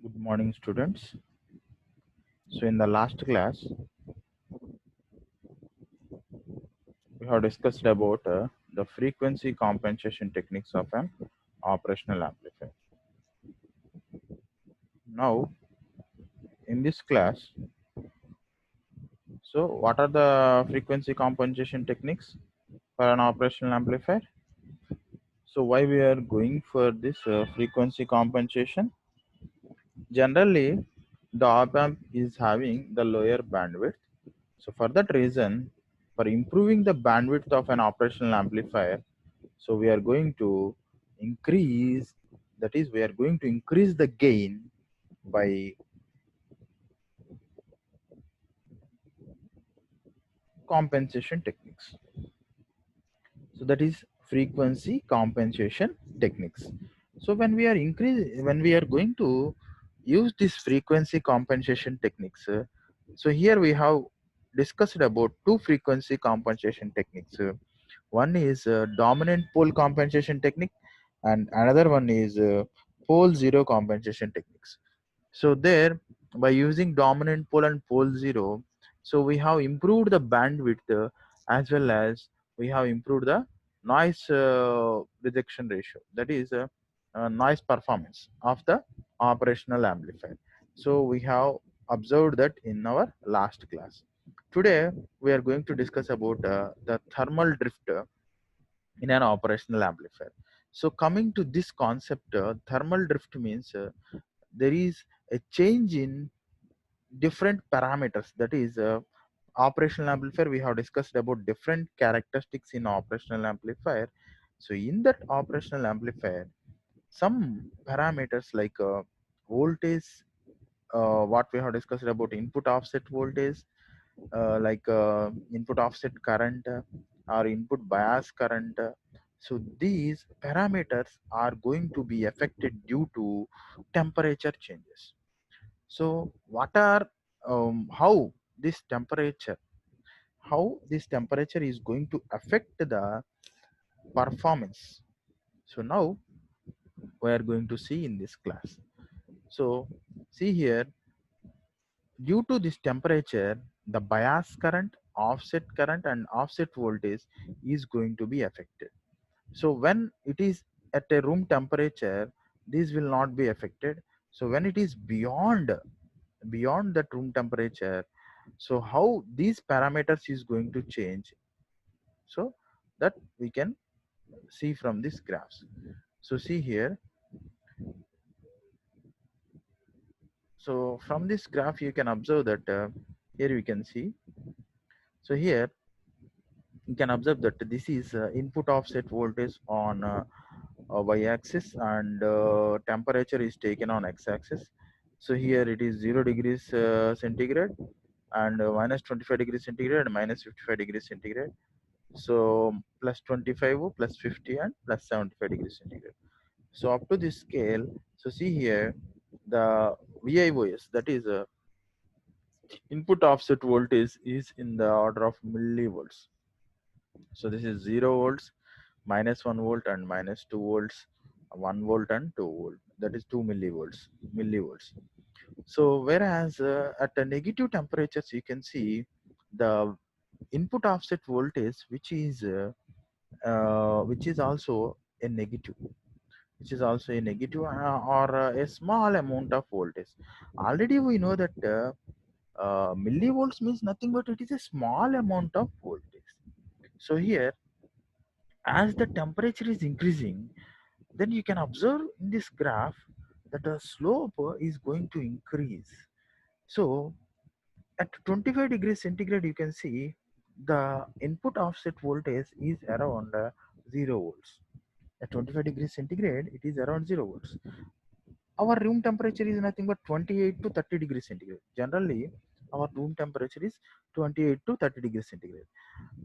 Good morning, students. So, in the last class, we have discussed about the frequency compensation techniques of an operational amplifier. Now, in this class, so what are the frequency compensation techniques for an operational amplifier? So, why we are going for this frequency compensation? Generally, the op amp is having the lower bandwidth. So, for that reason, for improving the bandwidth of an operational amplifier, so we are going to increase, that is, we are going to increase the gain by compensation techniques. So that is frequency compensation techniques. So when we are going to use this frequency compensation techniques, so here we have discussed about two frequency compensation techniques. One is dominant pole compensation technique, and another one is pole zero compensation techniques. So there, by using dominant pole and pole zero, so we have improved the bandwidth as well as we have improved the noise rejection ratio. That is noise performance of the operational amplifier. So we have observed that in our last class. Today we are going to discuss about the thermal drift in an operational amplifier. So coming to this concept, thermal drift means there is a change in different parameters. That is operational amplifier, we have discussed about different characteristics in operational amplifier. So in that operational amplifier, some parameters like voltage, what we have discussed about input offset voltage, like input offset current, or input bias current. So these parameters are going to be affected due to temperature changes. So what are how this temperature, how this temperature is going to affect the performance? So now we are going to see in this class. So see here, due to this temperature, the bias current, offset current, and offset voltage is going to be affected. So when it is at a room temperature, these will not be affected. So when it is beyond that room temperature, so how these parameters is going to change, so that we can see from this graphs. So see here, so from this graph you can observe that here we can see. So here you can observe that this is input offset voltage on y-axis, and temperature is taken on x-axis. So here it is 0 degrees centigrade, and minus 25 degrees centigrade, and minus 55 degrees centigrade. So plus 25, plus 50, and plus 75 degrees centigrade. So up to this scale, so see here, the VIOS, that is input offset voltage, is in the order of millivolts. So this is 0 volts, minus 1 volt, and minus 2 volts, 1 volt, and 2 volt. That is 2 millivolts. So whereas at the negative temperatures, you can see the input offset voltage, which is also a negative, or a small amount of voltage. Already we know that millivolts means nothing but it is a small amount of voltage. So here, as the temperature is increasing, then you can observe in this graph that the slope is going to increase. So at 25 degrees centigrade, you can see the input offset voltage is around 0 volts. At 25 degrees centigrade, it is around 0 volts. Our room temperature is nothing but 28 to 30 degrees centigrade. Generally, our room temperature is 28 to 30 degrees centigrade.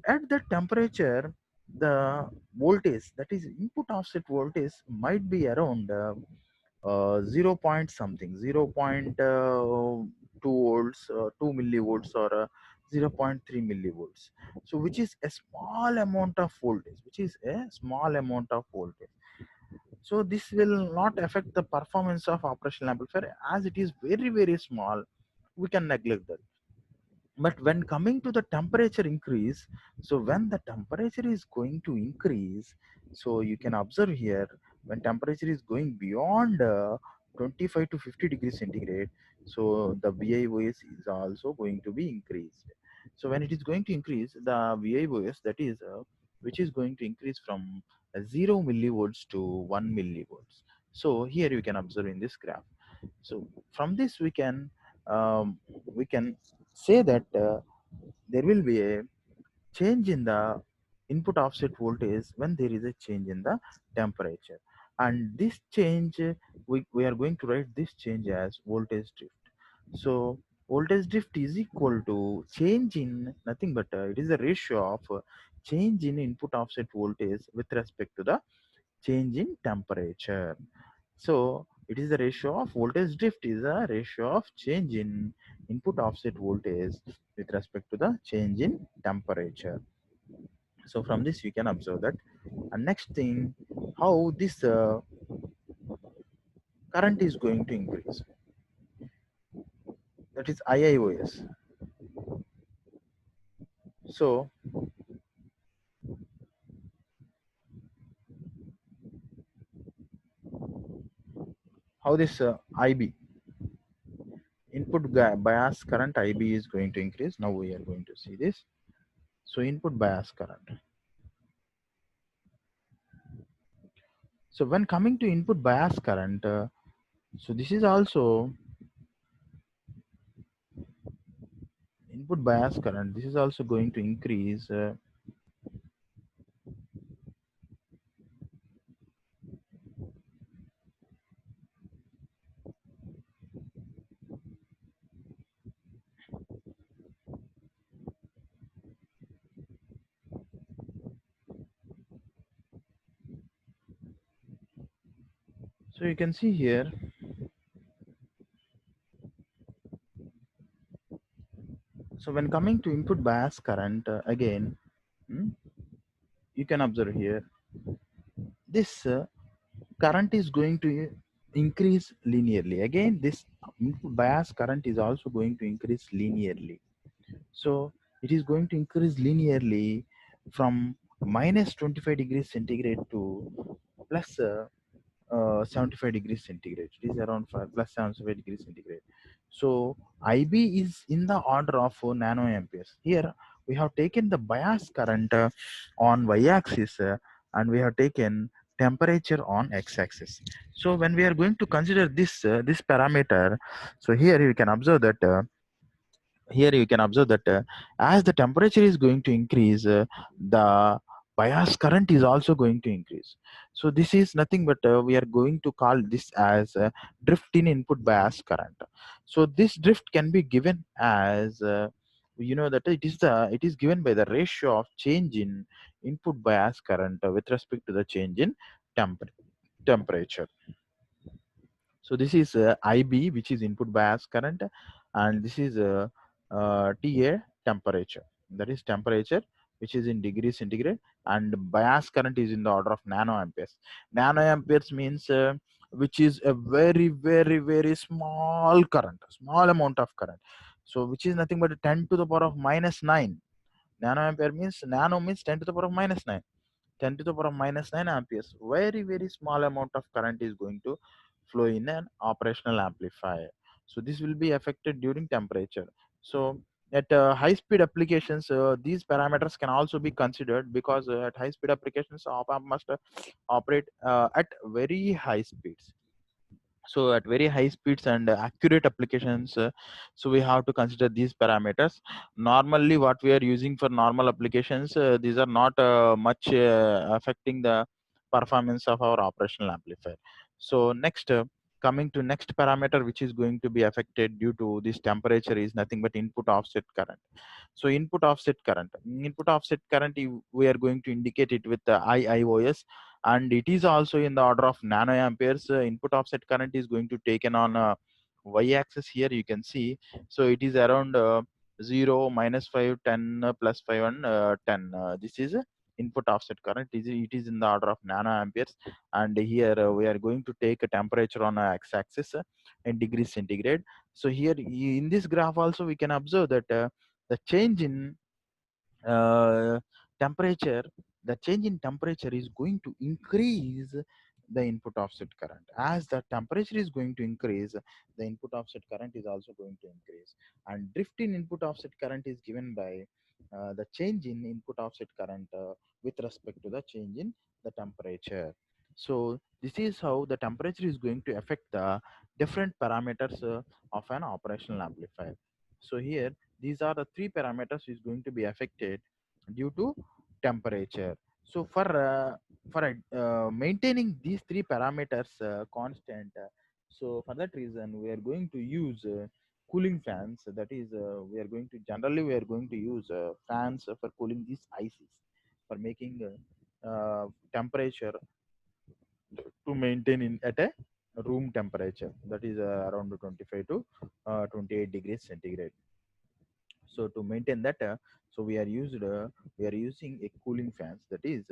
At that temperature, the voltage, that is input offset voltage, might be around 0 point something, 0.2 volts, 2 millivolts, or 0.3 millivolts. So which is a small amount of voltage, So this will not affect the performance of operational amplifier as it is very very small. We can neglect that. But when coming to the temperature increase, so when the temperature is going to increase, so you can observe here, when temperature is going beyond 25 to 50 degrees centigrade, so the VIOS is also going to be increased. So when it is going to increase, the VIOS, that is which is going to increase from 0 millivolts to 1 millivolts. So here you can observe in this graph. So from this we can say that there will be a change in the input offset voltage when there is a change in the temperature, and this change we are going to write this change as voltage drift. So voltage drift is equal to change in nothing but it is a ratio of change in input offset voltage with respect to the change in temperature. So it is the ratio of voltage drift is a ratio of change in input offset voltage with respect to the change in temperature. So from this you can observe that. And next thing, how this current is going to increase. That is IIOS. So how this IB, bias current IB is going to increase. Now we are going to see this. So input bias current. So when coming to input bias current, so this is also input bias current. This is also going to increase. So you can see here. So when coming to input bias current, again, hmm, you can observe here. This current is going to increase linearly. Again, this input bias current is also going to increase linearly. So it is going to increase linearly from minus 25 degrees centigrade to plus 75 degrees centigrade. It is around 5 plus 75 degrees centigrade. So IB is in the order of nanoamperes. Here we have taken the bias current on y-axis and we have taken temperature on x-axis. So when we are going to consider this parameter, so here you can observe that as the temperature is going to increase, the bias current is also going to increase. So this is nothing but we are going to call this as drift in input bias current. So this drift can be given as that it is given by the ratio of change in input bias current with respect to the change in temperature. So this is IB, which is input bias current, and this is TA, temperature. That is temperature, which is in degrees centigrade, and bias current is in the order of nanoamperes. Nanoamperes means which is a very very very small current, small amount of current. So which is nothing but 10 to the power of minus 9. Nanoampere means nano means 10 to the power of minus 9. 10 to the power of minus 9 amperes. Very very small amount of current is going to flow in an operational amplifier. So this will be affected during temperature. So at high speed applications, these parameters can also be considered, because at high speed applications op amp must operate at very high speeds. So at very high speeds and accurate applications, so we have to consider these parameters. Normally what we are using for normal applications, these are not much affecting the performance of our operational amplifier. So next, coming to next parameter which is going to be affected due to this temperature is nothing but input offset current. So input offset current, we are going to indicate it with the IIOS, and it is also in the order of nanoamperes. Input offset current is going to taken on y-axis. Here you can see, so it is around 0, -5, 10, +5 and 10. This is input offset current is, it is in the order of nanoamperes. And here we are going to take a temperature on a x-axis in degrees centigrade. So here in this graph also we can observe that the change in uh, temperature, the change in temperature is going to increase the input offset current. As the temperature is going to increase, the input offset current is also going to increase. And drift in input offset current is given by the change in input offset current with respect to the change in the temperature. So this is how the temperature is going to affect the different parameters of an operational amplifier. So here these are the three parameters is going to be affected due to temperature. So for maintaining these three parameters constant, so for that reason we are going to use cooling fans. That is, we are going to generally we are going to use fans for cooling these ices, for making temperature to maintain in at a room temperature, that is around 25 to 28 degrees centigrade. So to maintain that, so we are using a cooling fans, that is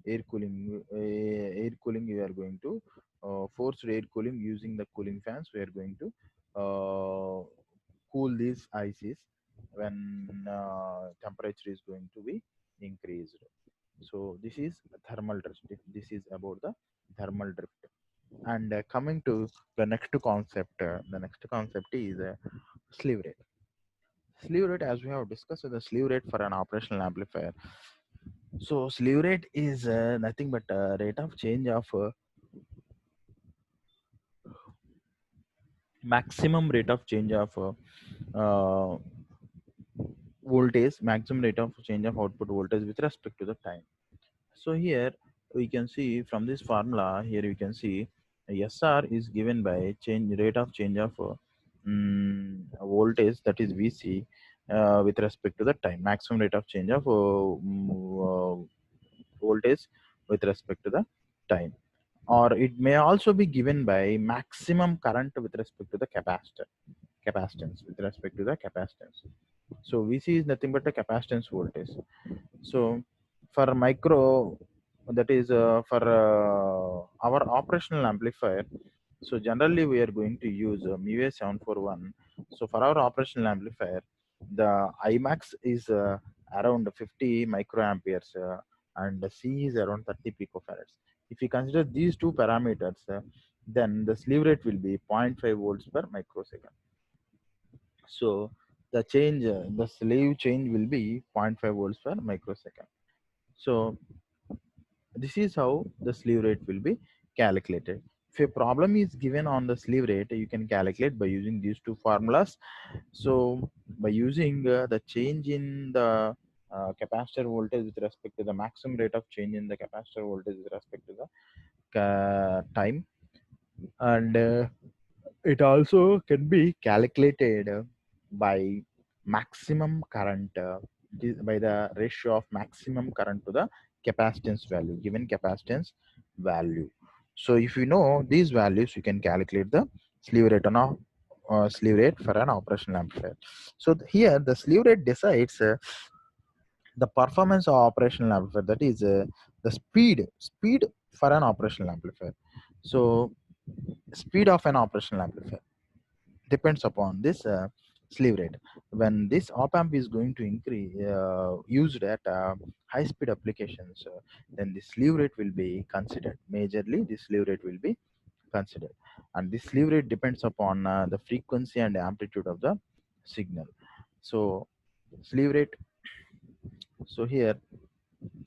air cooling. Air cooling, we are going to forced air cooling. Using the cooling fans we are going to cool these ices when temperature is going to be increased. So this is thermal drift. This is about the thermal drift. And coming to the next concept, the next concept is slew rate. Slew rate, as we have discussed, the slew rate for an operational amplifier. So slew rate is nothing but rate of change of maximum rate of change of uh, voltage, maximum rate of change of output voltage with respect to the time. So here we can see from this formula, here you can see SR is given by change rate of change of voltage, that is VC, with respect to the time, maximum rate of change of voltage with respect to the time. Or it may also be given by maximum current with respect to the capacitance, with respect to the capacitance. So VC is nothing but the capacitance voltage. So for micro, that is for our operational amplifier, so generally we are going to use MUA741. So for our operational amplifier, the Imax is around 50 microamperes and the C is around 30 picofarads. If you consider these two parameters, then the slew rate will be zero point 0.5 volts per microsecond. So the slew change will be zero point 0.5 volts per microsecond. So this is how the slew rate will be calculated. If a problem is given on the slew rate, you can calculate by using these two formulas. So by using the change in the capacitor voltage with respect to the maximum rate of change in the capacitor voltage with respect to the time, and it also can be calculated by maximum current, by the ratio of maximum current to the capacitance value, given capacitance value. So if you know these values, you can calculate the slew rate on a slew rate for an operational amplifier. So here the slew rate decides the performance of operational amplifier, that is the speed for an operational amplifier. So speed of an operational amplifier depends upon this slew rate. When this op amp is going to increase used at high speed applications, then the slew rate will be considered. Majorly, the slew rate will be considered, and this slew rate depends upon the frequency and amplitude of the signal. So slew rate. So here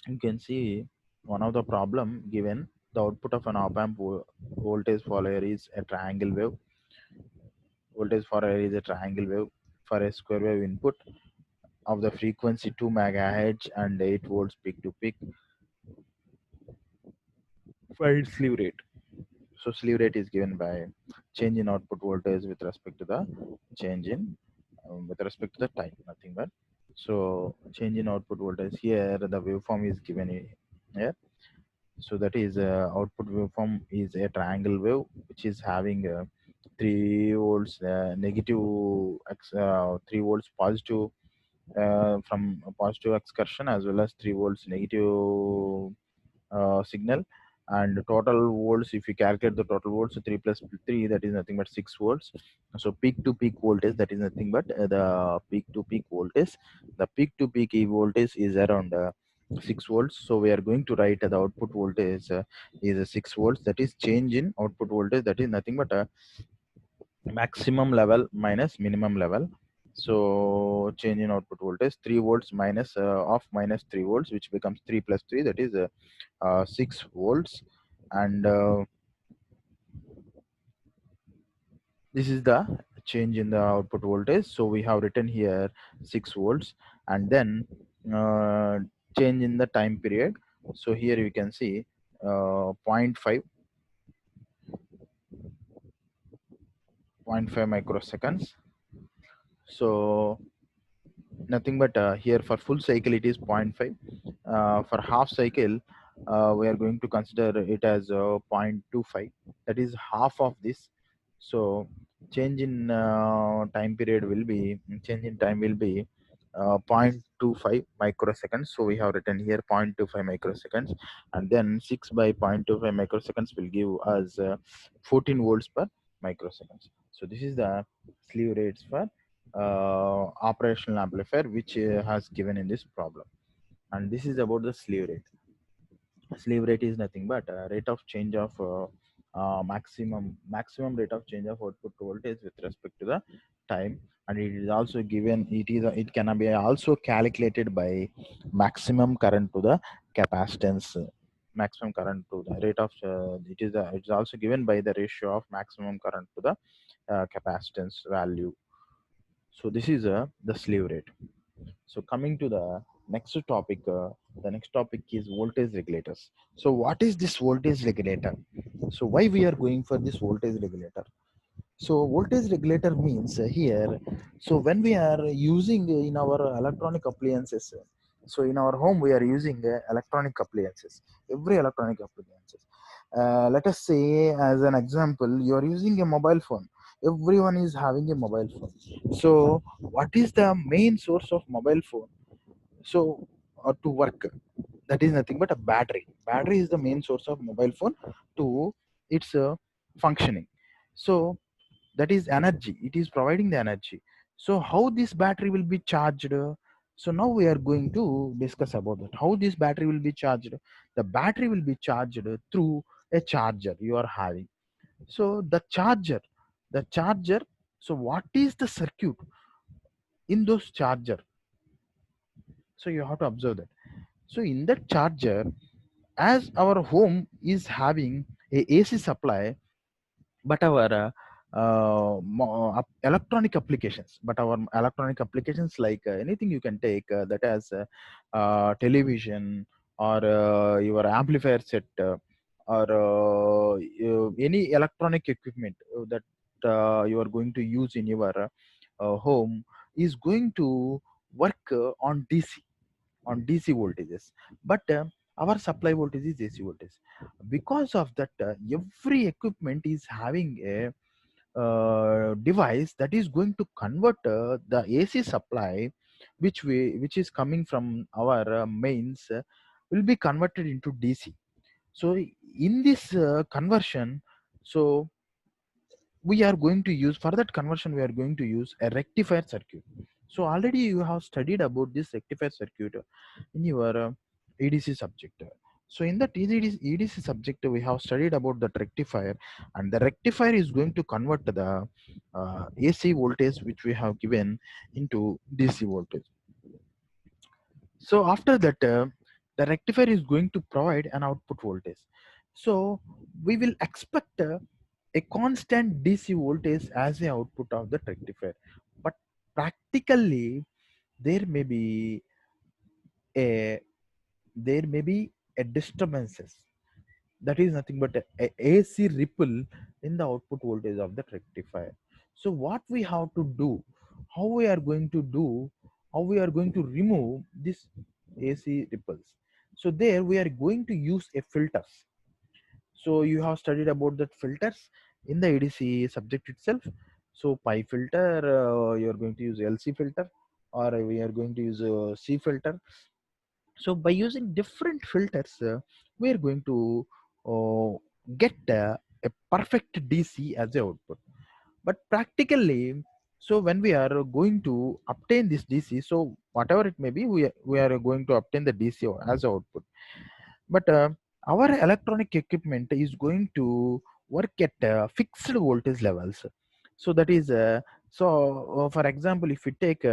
you can see one of the problem given. The output of an op amp voltage follower is a triangle wave. Voltage follower is a triangle wave for a square wave input of the frequency 2 megahertz and 8 volts peak to peak. Find slew rate. So slew rate is given by change in output voltage with respect to the change in with respect to the time, nothing but. So change in output voltage, here the waveform is given here. So that is output waveform is a triangle wave which is having 3 volts negative 3 volts positive from a positive excursion as well as 3 volts negative signal. And total volts, if you calculate the total volts, 3 plus 3, that is nothing but 6 volts. So peak to peak voltage, that is nothing but the peak to peak voltage. The peak to peak voltage is around 6 volts. So we are going to write the output voltage is 6 volts. That is change in output voltage, that is nothing but maximum level minus minimum level. So change in output voltage 3 volts minus of minus 3 volts, which becomes 3 plus 3, that is 6 volts. And this is the change in the output voltage. So we have written here 6 volts. And then uh, change in the time period. So here you can see zero point 0.5 microseconds. So nothing but here for full cycle it is zero point 0.5. For half cycle we are going to consider it as 0.25, that is half of this. So change in time period will be change in time will be 0.25 microseconds. So we have written here 0.25 microseconds, and then 6 by 0.25 microseconds will give us 14 volts per microseconds. So this is the slew rates for operational amplifier which has given in this problem. And this is about the slew rate. Slew rate is nothing but rate of change of maximum rate of change of output voltage with respect to the time. And it is also given, it can be also calculated by maximum current to the capacitance. Maximum current to the rate of it's also given by the ratio of maximum current to the capacitance value. So this is the slew rate. So coming to the next topic is voltage regulators. So what is this voltage regulator? So why we are going for this voltage regulator? So voltage regulator means here, so when we are using in our electronic appliances, so in our home we are using electronic appliances, every electronic appliances. Let us say as an example, you are using a mobile phone. Everyone is having a mobile phone. So what is the main source of mobile phone? So to work, that is nothing but a battery. Battery is the main source of mobile phone to its functioning. So that is energy, it is providing the energy. So how this battery will be charged? So now we are going to discuss about that, how this battery will be charged. The battery will be charged through a charger you are having. So the charger, so what is the circuit in those charger? So you have to observe that. So in that charger, as our home is having a AC supply, but our electronic applications, but our electronic applications like anything you can take that as television, or your amplifier set, or any electronic equipment that you are going to use in your home is going to work on DC voltages. But our supply voltage is AC voltage. Because of that, every equipment is having a device that is going to convert the AC supply, which is coming from our mains, will be converted into DC. So in this conversion, so we are going to use, for that conversion we are going to use a rectifier circuit. So already you have studied about this rectifier circuit in your EDC subject. So in that EDC subject we have studied about the rectifier, and the rectifier is going to convert the AC voltage which we have given into DC voltage. So after that, the rectifier is going to provide an output voltage. So we will expect a constant DC voltage as the output of the rectifier. But practically, there may be a there may be a disturbances, that is nothing but a AC ripple in the output voltage of the rectifier. So what we have to do, how we are going to do, how we are going to remove this AC ripples? So there we are going to use a filters. So you have studied about that filters in the ADC subject itself. So pi filter, you are going to use LC filter, or we are going to use a C filter. So by using different filters, we are going to get a perfect DC as a output. But practically, so when we are going to obtain this DC, so whatever it may be, we are going to obtain the DC as output. But our electronic equipment is going to work at fixed voltage levels. So that is for example, if you take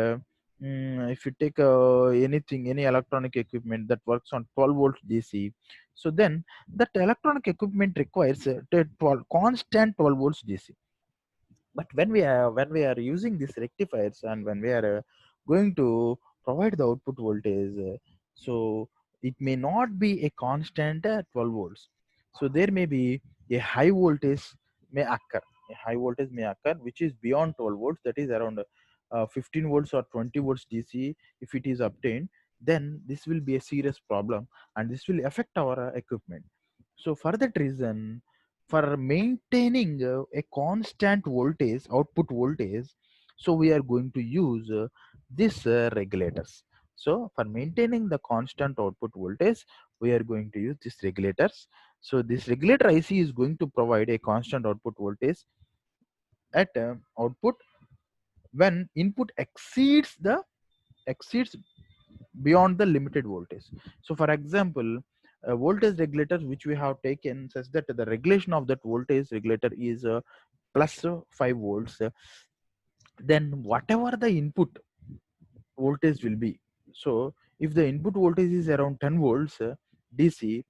anything, any electronic equipment that works on 12 volts DC, so then that electronic equipment requires 12 constant 12 volts DC. But when we are using these rectifiers, and when we are going to provide the output voltage, so it may not be a constant 12 volts. So there may be a high voltage may occur, which is beyond 12 volts, that is around 15 volts or 20 volts DC. If it is obtained, then this will be a serious problem, and this will affect our equipment. So for that reason, for maintaining a constant voltage, output voltage, so we are going to use this regulators. So for maintaining the constant output voltage, we are going to use these regulators. So this regulator IC is going to provide a constant output voltage at output when input exceeds beyond the limited voltage. So for example, voltage regulators which we have taken says that the regulation of that voltage regulator is plus 5 volts, then whatever the input voltage will be. So if the input voltage is around 10 volts DC,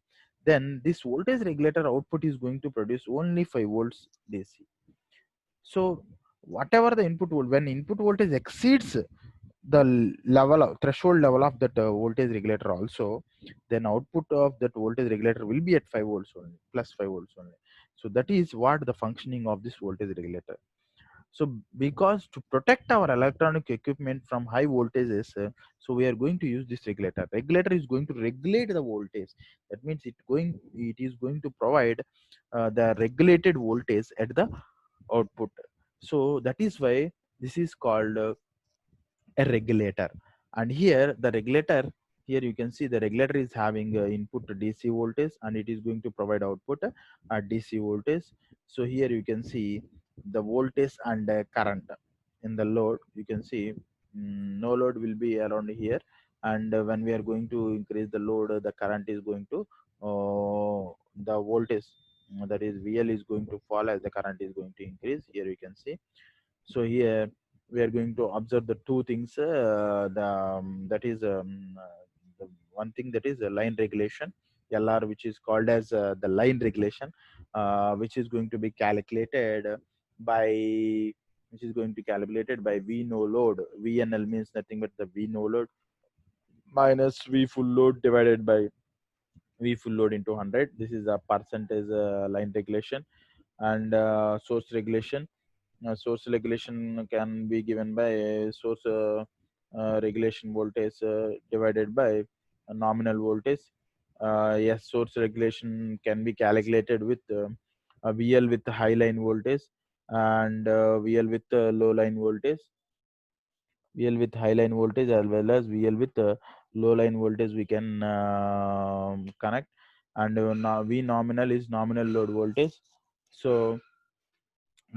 then this voltage regulator output is going to produce only 5 volts DC. So whatever the when input voltage exceeds the level of threshold level of that voltage regulator also, then output of that voltage regulator will be at 5 volts only, plus 5 volts only. So that is what the functioning of this voltage regulator. So because to protect our electronic equipment from high voltages, so we are going to use this regulator is going to regulate the voltage. That means it is going to provide the regulated voltage at the output. So that is why this is called a regulator. And here the regulator, here you can see the regulator is having input DC voltage, and it is going to provide output DC voltage. So here you can see the voltage and current in the load. You can see no load will be around here, and when we are going to increase the load, the current is going to the voltage, that is VL, is going to fall as the current is going to increase. Here you can see. So here we are going to observe the two things. That is the one thing, that is a line regulation, LR, which is called as the line regulation, which is going to be calculated by V no load. VNL means nothing but the V no load minus V full load divided by V full load into 100. This is a percentage line regulation. And source regulation, source regulation can be given by source regulation voltage divided by nominal voltage. Yes, source regulation can be calculated with a VL with high line voltage, and VL with low line voltage. VL with high line voltage as well as VL with low line voltage we can connect. And now V nominal is nominal load voltage. So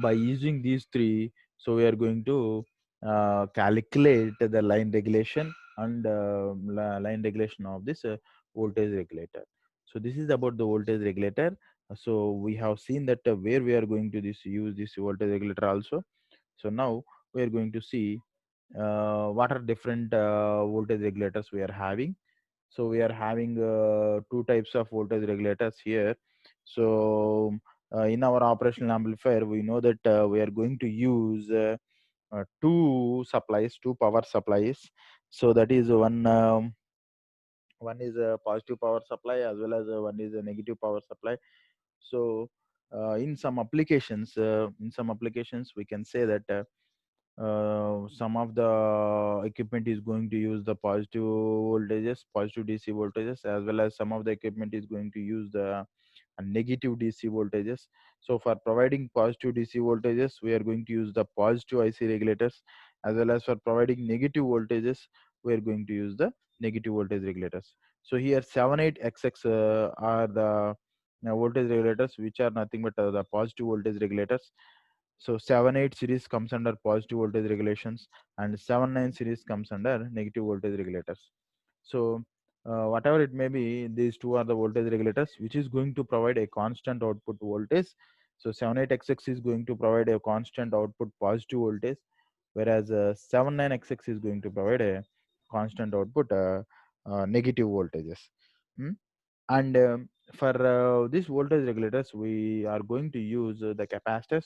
by using these three, so we are going to calculate the line regulation and line regulation of this voltage regulator. So this is about the voltage regulator. So we have seen that where we are going to use this voltage regulator also. So now we are going to see what are different voltage regulators we are having. So we are having two types of voltage regulators here. So in our operational amplifier, we know that we are going to use two power supplies. So that is one is a positive power supply, as well as one is a negative power supply. So in some applications, we can say that some of the equipment is going to use the positive DC voltages, as well as some of the equipment is going to use the negative DC voltages. So for providing positive DC voltages, we are going to use the positive IC regulators, as well as for providing negative voltages, we are going to use the negative voltage regulators. So here 78xx are the voltage regulators, which are nothing but the positive voltage regulators. So 78 series comes under positive voltage regulations, and 79 series comes under negative voltage regulators. So whatever it may be, these two are the voltage regulators, which is going to provide a constant output voltage. So 78xx is going to provide a constant output positive voltage, whereas 79xx is going to provide a constant output negative voltages. Hmm? And for these voltage regulators, we are going to use the capacitors.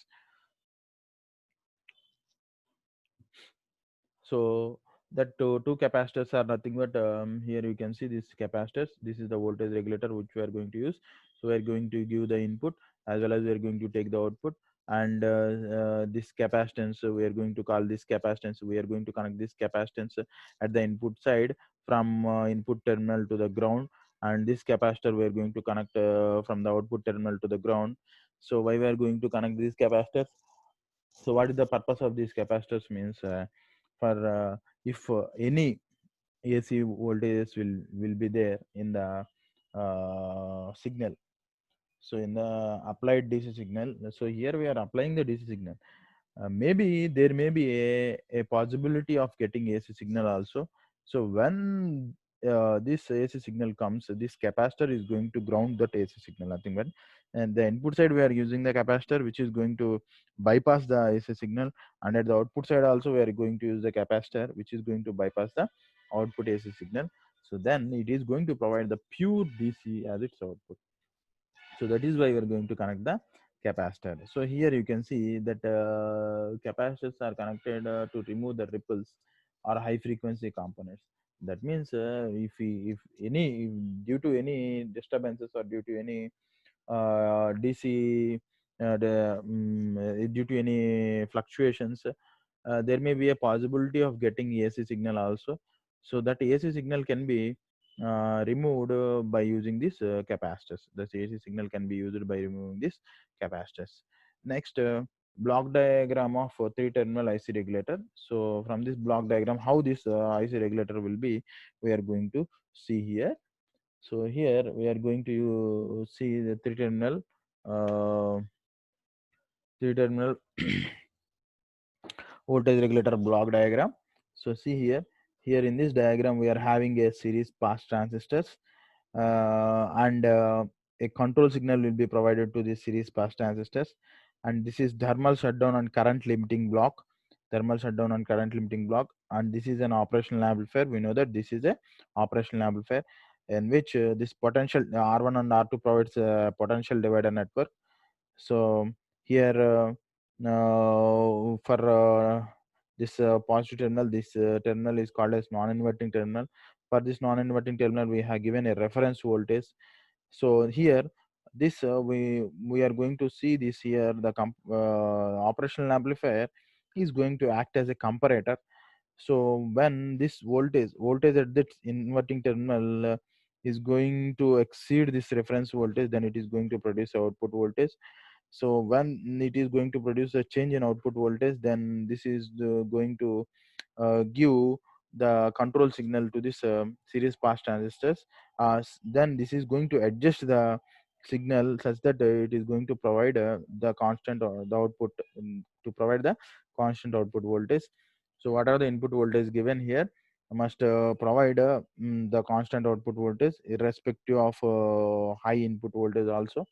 So that two capacitors are nothing but here you can see these capacitors. This is the voltage regulator which we are going to use. So we are going to give the input as well as we are going to take the output. And this capacitance, we are going to call this capacitance. We are going to connect this capacitance at the input side from input terminal to the ground, and this capacitor we are going to connect from the output terminal to the ground. So why we are going to connect these capacitors? So what is the purpose of these capacitors means, for if any AC voltages will be there in the signal. So in the applied DC signal, so here we are applying the DC signal. Maybe there may be a possibility of getting AC signal also. So when this AC signal comes, this capacitor is going to ground that AC signal, nothing but. And the input side we are using the capacitor, which is going to bypass the AC signal, and at the output side also we are going to use the capacitor, which is going to bypass the output AC signal. So then it is going to provide the pure DC as its output. So that is why we are going to connect the capacitor. So here you can see that capacitors are connected to remove the ripples or high frequency components. That means if any, if due to any disturbances or due to any DC, due to any fluctuations, there may be a possibility of getting AC signal also. So that AC signal can be removed by using these capacitors. The AC signal can be used by removing these capacitors. Next, block diagram of three terminal IC regulator. So from this block diagram, how this IC regulator will be, we are going to see here. So here we are going to see the uh, three terminal voltage regulator block diagram. So see here, here in this diagram we are having a series pass transistors, and a control signal will be provided to this series pass transistors, and this is thermal shutdown and current limiting block. Thermal shutdown and current limiting block, and this is an operational amplifier. We know that this is a operational amplifier in which this potential R1 and R2 provides a potential divider network. So here for this positive terminal, this terminal is called as non-inverting terminal. For this non-inverting terminal, we have given a reference voltage. So here, this we are going to see this here. The operational amplifier is going to act as a comparator. So when this voltage at this inverting terminal is going to exceed this reference voltage, then it is going to produce output voltage. So when it is going to produce a change in output voltage, then this is going to give the control signal to this series pass transistors. Then this is going to adjust the signal such that it is going to provide the constant or the output, to provide the constant output voltage. So whatever the input voltage given here must provide the constant output voltage irrespective of high input voltage also.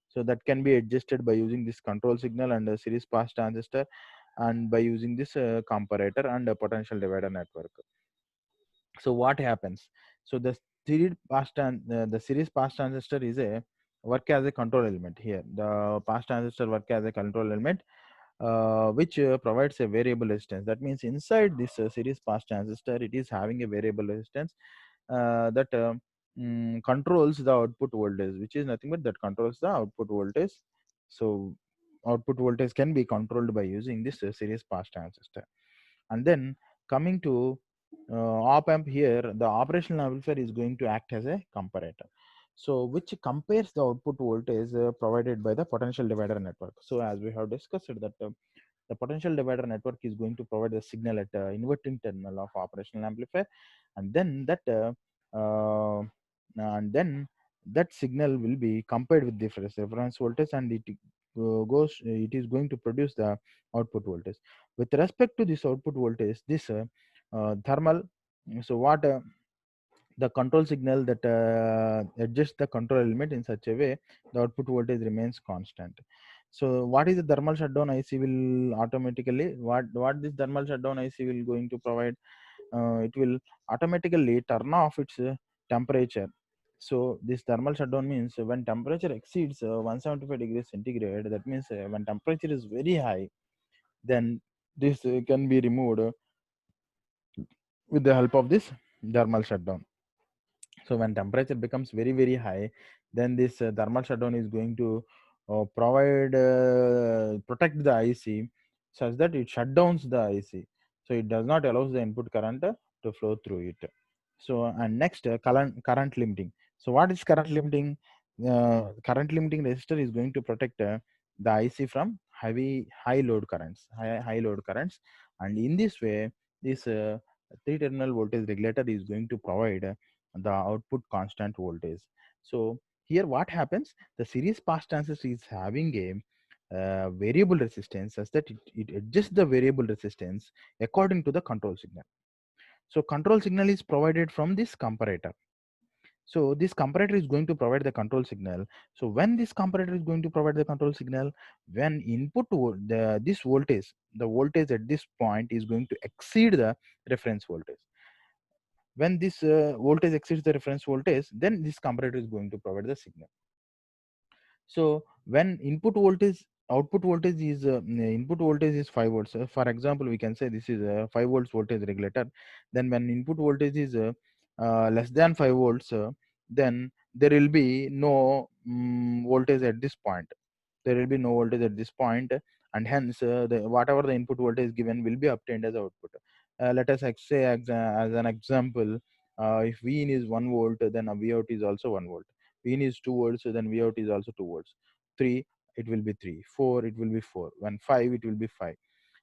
So that can be adjusted by using this control signal and a series pass transistor, and by using this comparator and a potential divider network. So what happens? So the series pass transistor is a work as a control element. Here the pass transistor work as a control element, which provides a variable resistance. That means inside this series pass transistor, it is having a variable resistance that controls the output voltage, which is nothing but that controls the output voltage. So output voltage can be controlled by using this series pass transistor. And then coming to op amp, here the operational amplifier is going to act as a comparator, so which compares the output voltage provided by the potential divider network. So as we have discussed that The potential divider network is going to provide the signal at inverting terminal of operational amplifier, and then uh, and then that signal will be compared with the reference voltage, and it is going to produce the output voltage. With respect to this output voltage, this thermal, so what the control signal that adjusts the control element in such a way the output voltage remains constant. So what is the thermal shutdown IC will automatically, what this thermal shutdown IC will going to provide, it will automatically turn off its temperature. So this thermal shutdown means when temperature exceeds 175 degrees centigrade, that means when temperature is very high, then this can be removed with the help of this thermal shutdown. So when temperature becomes very high, then this thermal shutdown is going to provide protect the IC such that it shut downs the IC. So it does not allow the input current to flow through it. So and next current limiting. So what is current limiting? Current limiting resistor is going to protect the IC from high load currents, and in this way, this three terminal voltage regulator is going to provide the output constant voltage. So here what happens, the series pass transistor is having a variable resistance such that it adjusts the variable resistance according to the control signal. So control signal is provided from this comparator. So this comparator is going to provide the control signal. So when this comparator is going to provide the control signal, when this voltage, the voltage at this point is going to exceed the reference voltage. When this voltage exceeds the reference voltage, then this comparator is going to provide the signal. So when input voltage is 5 volts. For example, we can say this is a 5 volts voltage regulator. Then when input voltage is less than 5 volts, then there will be no voltage at this point. There will be no voltage at this point, and hence whatever the input voltage given will be obtained as output. Let us say as an example, if V in is 1 volt, then a V out is also 1 volt. V in is 2 volts, then V out is also 2 volts. 3, it will be 3. 4, it will be 4. When 5, it will be 5.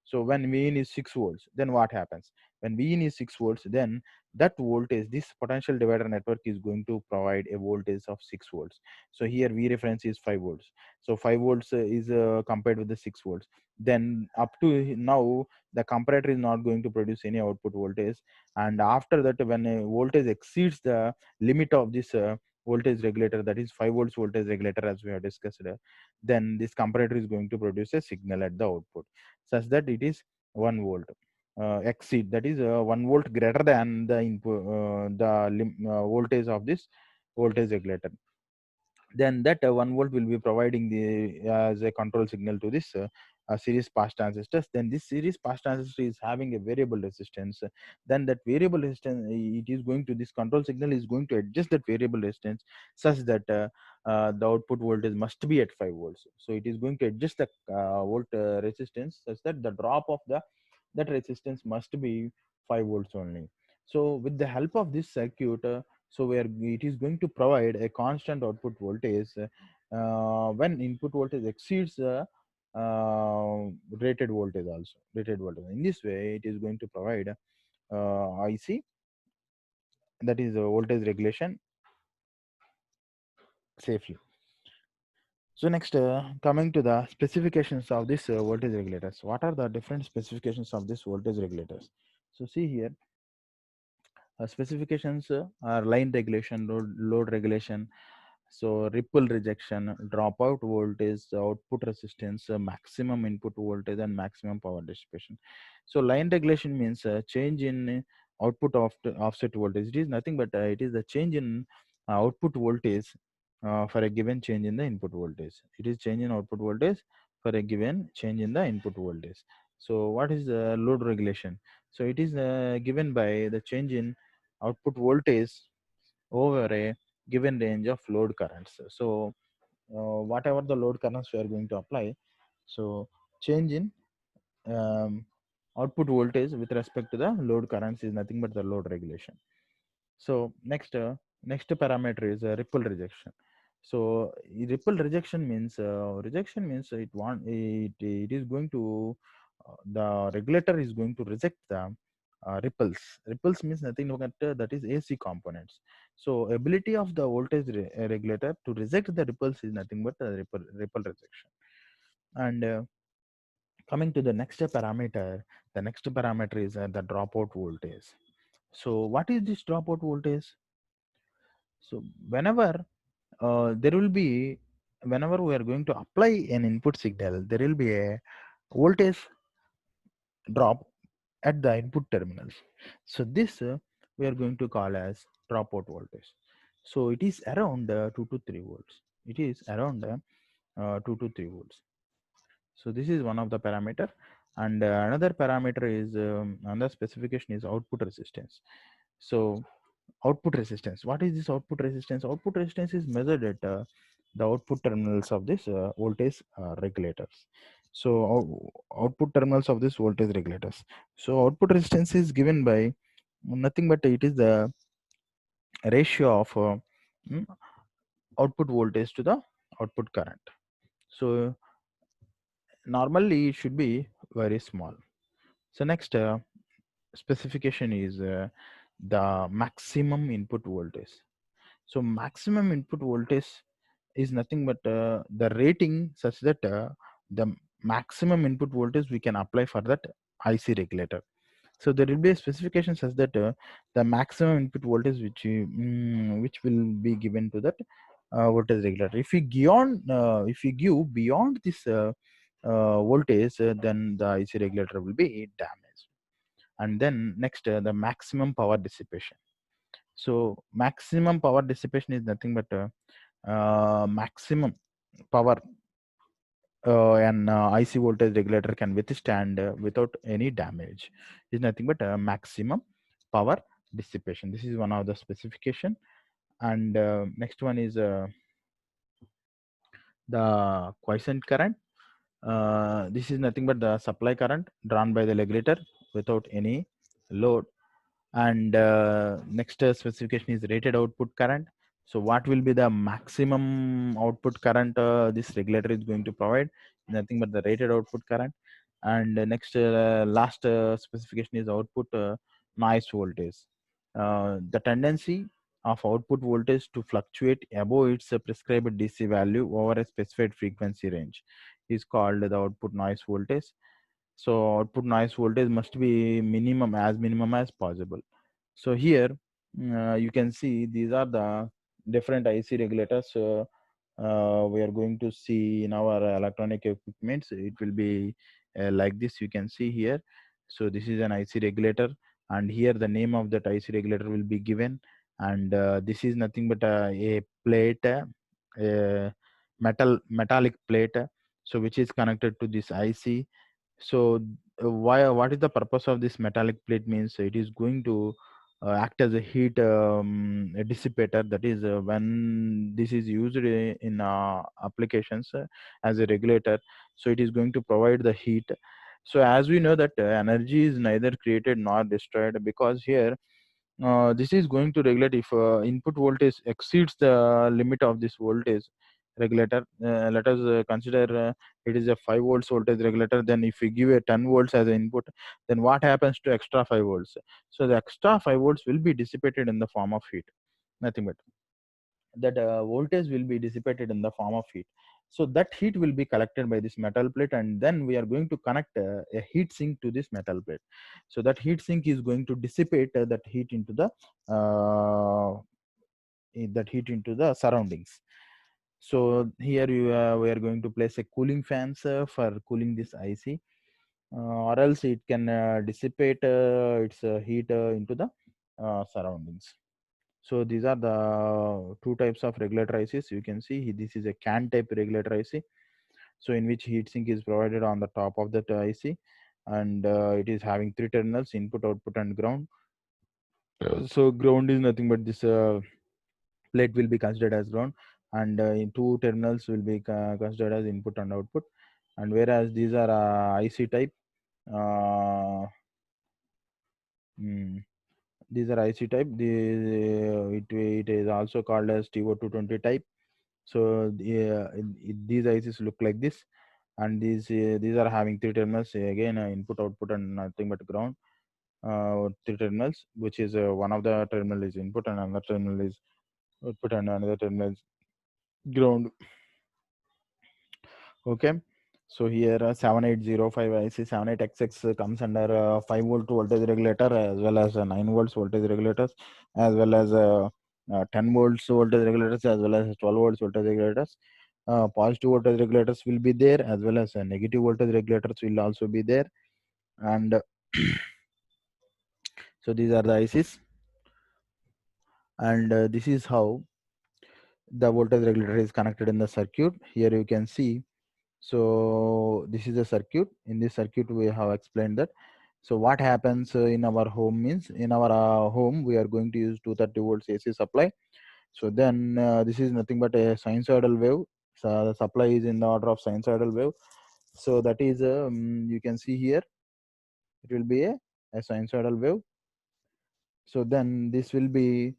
So when V in is 6 volts, then what happens? When V in is 6 volts, then that voltage, this potential divider network is going to provide a voltage of 6 volts. So here V reference is 5 volts. So 5 volts is compared with the 6 volts. Then up to now, the comparator is not going to produce any output voltage. And after that, when a voltage exceeds the limit of this voltage regulator, that is 5 volts voltage regulator, as we have discussed, then this comparator is going to produce a signal at the output such that it is 1 volt exceed, that is 1 volt greater than the input voltage of this voltage regulator. Then that 1 volt will be providing the as a control signal to this series pass transistors. Then this series pass transistor is having a variable resistance. Then that variable resistance, it is going to, this control signal is going to adjust that variable resistance such that the output voltage must be at 5 volts. So it is going to adjust the volt resistance such that the drop of the that resistance must be 5 volts only. So with the help of this circuit, so where it is going to provide a constant output voltage when input voltage exceeds rated voltage. In this way, it is going to provide IC, that is voltage regulation safely. So next, coming to the specifications of this voltage regulators. What are the different specifications of this voltage regulators? So see here, specifications are line regulation, load regulation, so ripple rejection, dropout voltage, output resistance, maximum input voltage, and maximum power dissipation. So line regulation means change in output of offset voltage. It is nothing but it is the change in output voltage for a given change in the input voltage. It is change in output voltage for a given change in the input voltage. So what is load regulation? So it is given by the change in output voltage over a given range of load currents. So whatever the load currents we are going to apply, so change in um, output voltage with respect to the load currents is nothing but the load regulation. So next parameter is ripple rejection. So ripple rejection means it is going to the regulator is going to reject the ripples. Ripples means nothing but that is AC components. So ability of the voltage regulator to reject the ripples is nothing but a ripple rejection. And coming to the next parameter, the next parameter is the dropout voltage. So what is this dropout voltage? So there will be whenever we are going to apply an input signal, there will be a voltage drop at the input terminals. So this we are going to call as dropout voltage. So it is around 2 to 3 volts. It is around 2 to 3 volts. So this is one of the parameter, and another parameter is another specification is output resistance. So output resistance. What is this output resistance? Output resistance is measured at the output terminals of this voltage regulators. So output terminals of this voltage regulators. So output resistance is given by nothing but it is the ratio of mm, output voltage to the output current. So normally it should be very small. So next specification is the maximum input voltage. So maximum input voltage is nothing but the rating such that the maximum input voltage we can apply for that IC regulator. So there will be a specification such that the maximum input voltage which will be given to that voltage regulator. If we give beyond this voltage, then the IC regulator will be damaged. And then next, the maximum power dissipation. So maximum power dissipation is nothing but maximum power an IC voltage regulator can withstand without any damage is nothing but maximum power dissipation. This is one of the specification. And next one is the quiescent current. This is nothing but the supply current drawn by the regulator without any load. And next specification is rated output current. So what will be the maximum output current this regulator is going to provide? Nothing but the rated output current. And next last specification is output noise voltage. The tendency of output voltage to fluctuate above its prescribed DC value over a specified frequency range is called the output noise voltage. So output noise voltage must be minimum as possible. So here you can see these are the different IC regulators we are going to see in our electronic equipments. It will be like this. You can see here. So this is an IC regulator, and here the name of that IC regulator will be given. And this is nothing but a plate, a metallic plate, so which is connected to this IC. So why what is the purpose of this metallic plate? Means it is going to act as a heat a dissipator. That is when this is used in applications as a regulator, so it is going to provide the heat. So as we know that energy is neither created nor destroyed, because here this is going to regulate if input voltage exceeds the limit of this voltage regulator. Let us consider it is a 5 volts voltage regulator. Then if we give a 10 volts as an input, then what happens to extra 5 volts? So the extra 5 volts will be dissipated in the form of heat. Nothing but that voltage will be dissipated in the form of heat. So that heat will be collected by this metal plate, and then we are going to connect a heat sink to this metal plate. So that heat sink is going to dissipate uh, that heat into the surroundings. So here we are going to place a cooling fans for cooling this IC, or else it can dissipate its heat into the surroundings. So these are the two types of regulator ICs. You can see this is a can type regulator IC. So in which heatsink is provided on the top of that IC, and it is having three terminals: input, output, and ground. So ground is nothing but this plate will be considered as ground, and in two terminals will be considered as input and output. And whereas these are IC type, uh, mm, these are IC type. It is also called as TO220 type. So these ICs look like this, and these are having three terminals, again input, output, and nothing but ground. Three terminals, which is one of the terminal is input and another terminal is output and another terminal is ground. Okay, so here 7805 IC 78XX comes under 5 volt voltage regulator, as well as 9 volts voltage regulators, as well as 10 volts voltage regulators, as well as 12 volts voltage regulators. Positive voltage regulators will be there, as well as negative voltage regulators will also be there. And so these are the ICs, and this is how the voltage regulator is connected in the circuit. Here you can see. So this is a circuit. In this circuit we have explained that. So what happens in our home means, in our home we are going to use 230 volts AC supply. So then this is nothing but a sinusoidal wave. So the supply is in the order of sinusoidal wave. So that is you can see here, it will be a sinusoidal wave. So then this will be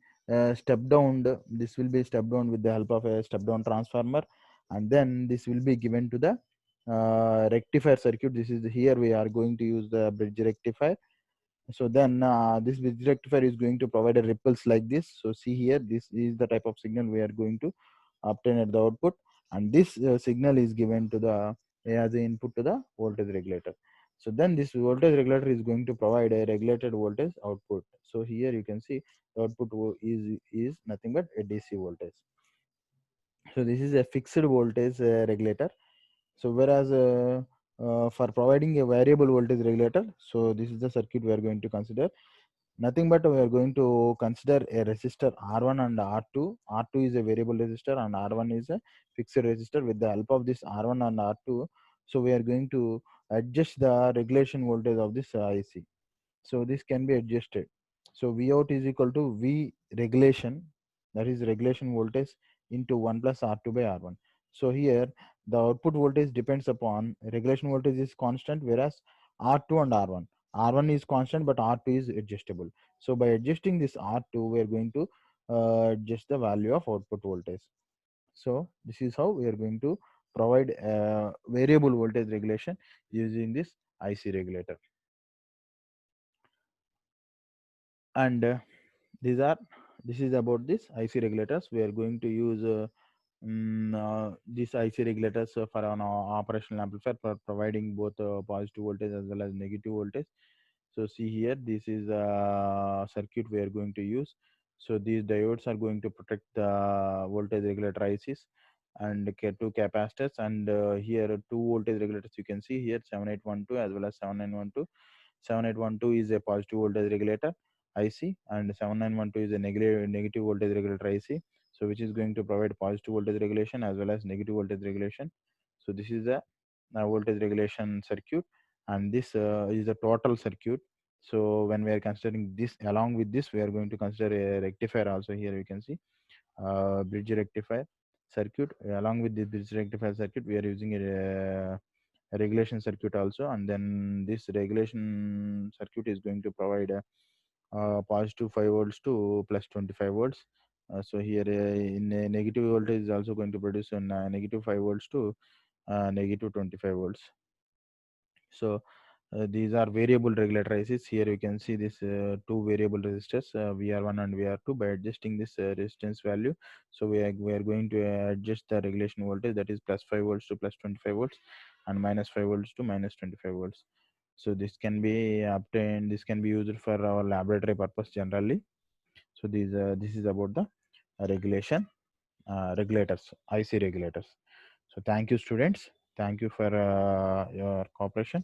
step down. This will be step down with the help of a step down transformer, and then this will be given to the rectifier circuit. This is here we are going to use the bridge rectifier. So then this bridge rectifier is going to provide a ripples like this. So see here, this is the type of signal we are going to obtain at the output, and this signal is given to the as the input to the voltage regulator. So then this voltage regulator is going to provide a regulated voltage output. So here you can see the output is nothing but a DC voltage. So this is a fixed voltage regulator. So whereas for providing a variable voltage regulator, so this is the circuit we are going to consider. Nothing but we are going to consider a resistor R1 and R2. R2 is a variable resistor and R1 is a fixed resistor. With the help of this R1 and R2, so we are going to adjust the regulation voltage of this IC. So this can be adjusted. So V out is equal to V regulation, that is regulation voltage, into 1 plus R2 by R1. So here the output voltage depends upon regulation voltage is constant, whereas R2 and R1. R1 is constant but R2 is adjustable. So by adjusting this R2, we are going to adjust the value of output voltage. So this is how we are going to provide variable voltage regulation using this IC regulator. And these are this is about this IC regulators. We are going to use these IC regulators for an operational amplifier for providing both positive voltage as well as negative voltage. So see here, this is a circuit we are going to use. So these diodes are going to protect the voltage regulator ICs, and two capacitors, and here two voltage regulators. You can see here 7812 as well as 7912. 7812 is a positive voltage regulator IC, and 7912 is a negative voltage regulator IC. So which is going to provide positive voltage regulation as well as negative voltage regulation. So this is a voltage regulation circuit, and this is a total circuit. So when we are considering this, along with this, we are going to consider a rectifier also. Here you can see bridge rectifier circuit. Along with the bridge rectifier circuit, we are using a regulation circuit also, and then this regulation circuit is going to provide positive 5 volts to plus 25 volts. So here in a negative voltage is also going to produce a negative 5 volts to negative 25 volts. So these are variable regulator ICs. Here you can see this two variable resistors, VR1 and VR2. By adjusting this resistance value, so we are going to adjust the regulation voltage, that is plus 5 volts to plus 25 volts and minus 5 volts to minus 25 volts. So this can be obtained, this can be used for our laboratory purpose generally. So this is about the regulation regulators, IC regulators. So thank you, students. Thank you for your cooperation.